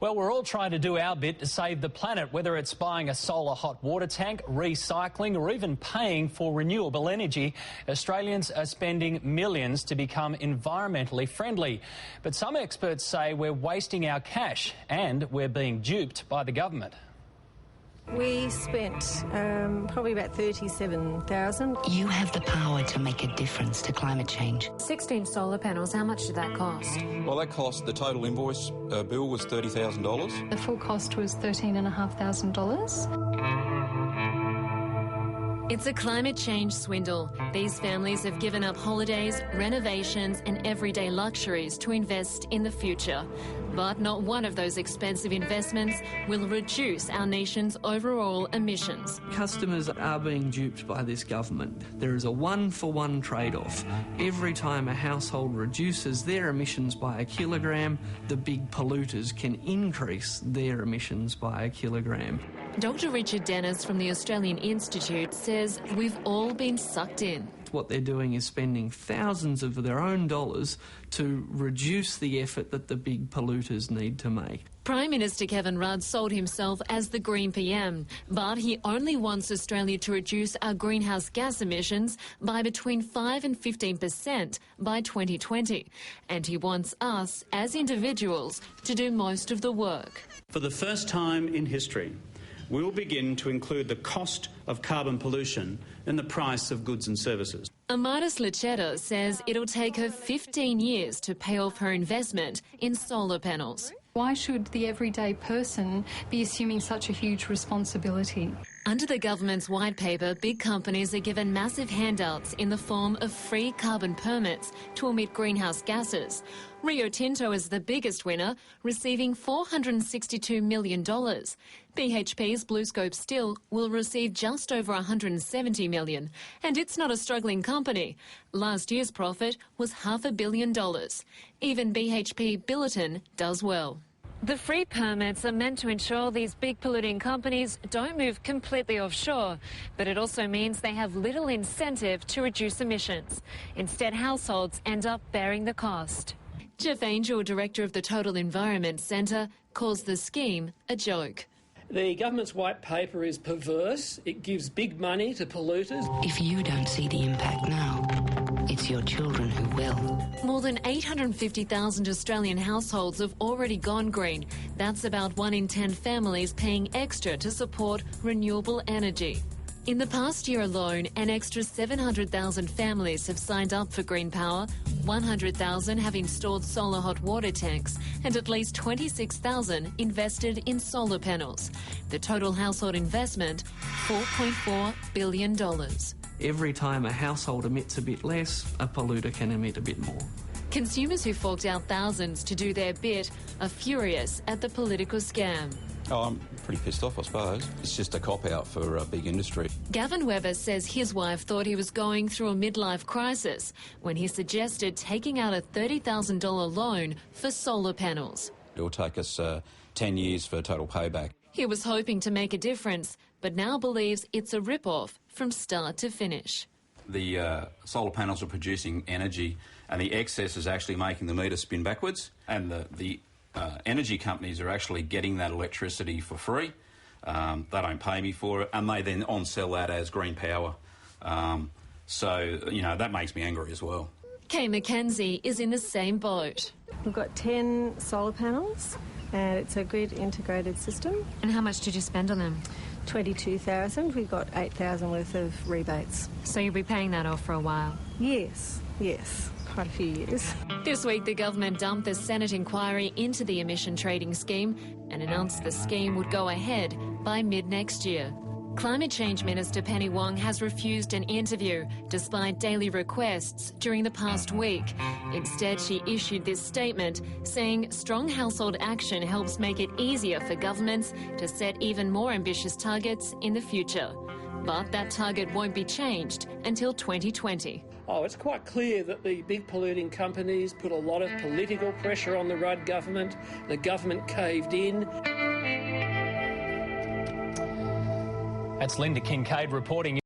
Well, we're all trying to do our bit to save the planet, whether it's buying a solar hot water tank, recycling or even paying for renewable energy. Australians are spending millions to become environmentally friendly. But some experts say we're wasting our cash and we're being duped by the government. We spent probably about $37,000. You have the power to make a difference to climate change. 16 solar panels, how much did that cost? Well, that cost, the total invoice bill was $30,000. The full cost was $13,500. It's a climate change swindle. These families have given up holidays, renovations and everyday luxuries to invest in the future. But not one of those expensive investments will reduce our nation's overall emissions. Customers are being duped by this government. There is a one-for-one trade-off. Every time a household reduces their emissions by a kilogram, the big polluters can increase their emissions by a kilogram. Dr. Richard Dennis from the Australian Institute says we've all been sucked in. What they're doing is spending thousands of their own dollars to reduce the effort that the big polluters need to make. Prime Minister Kevin Rudd sold himself as the Green PM, but he only wants Australia to reduce our greenhouse gas emissions by between 5 and 15% by 2020. And he wants us, as individuals, to do most of the work. For the first time in history, we will begin to include the cost of carbon pollution in the price of goods and services. Amadis Lecheta says it'll take her 15 years to pay off her investment in solar panels. Why should the everyday person be assuming such a huge responsibility? Under the government's white paper, big companies are given massive handouts in the form of free carbon permits to emit greenhouse gases. Rio Tinto is the biggest winner, receiving $462 million. BHP's BlueScope Steel will receive just over $170 million. And it's not a struggling company. Last year's profit was $500 million. Even BHP Billiton does well. The free permits are meant to ensure these big polluting companies don't move completely offshore, but it also means they have little incentive to reduce emissions. Instead, households end up bearing the cost. Jeff Angel, director of the Total Environment Centre, calls the scheme a joke. The government's white paper is perverse. It gives big money to polluters. If you don't see the impact now, it's your children who will. More than 850,000 Australian households have already gone green. That's about 1 in 10 families paying extra to support renewable energy. In the past year alone, an extra 700,000 families have signed up for green power, 100,000 have installed solar hot water tanks, and at least 26,000 invested in solar panels. The total household investment, $4.4 billion. Every time a household emits a bit less, a polluter can emit a bit more. Consumers who forked out thousands to do their bit are furious at the political scam. Oh, I'm pretty pissed off, I suppose. It's just a cop-out for big industry. Gavin Weber says his wife thought he was going through a midlife crisis when he suggested taking out a $30,000 loan for solar panels. It'll take us 10 years for total payback. He was hoping to make a difference, but now believes it's a rip-off from start to finish. The solar panels are producing energy and the excess is actually making the meter spin backwards, and the energy companies are actually getting that electricity for free. They don't pay me for it, and they then on-sell that as green power. So, you know, that makes me angry as well. Kay McKenzie is in the same boat. We've got 10 solar panels and it's a grid integrated system. And how much did you spend on them? $22,000. We've got $8,000 worth of rebates. So you'll be paying that off for a while? Yes, quite a few years. This week, the government dumped the Senate inquiry into the emission trading scheme and announced the scheme would go ahead by mid-next year. Climate Change Minister Penny Wong has refused an interview despite daily requests during the past week. Instead, she issued this statement saying strong household action helps make it easier for governments to set even more ambitious targets in the future. But that target won't be changed until 2020. Oh, it's quite clear that the big polluting companies put a lot of political pressure on the Rudd government. The government caved in. That's Linda Kincaid reporting.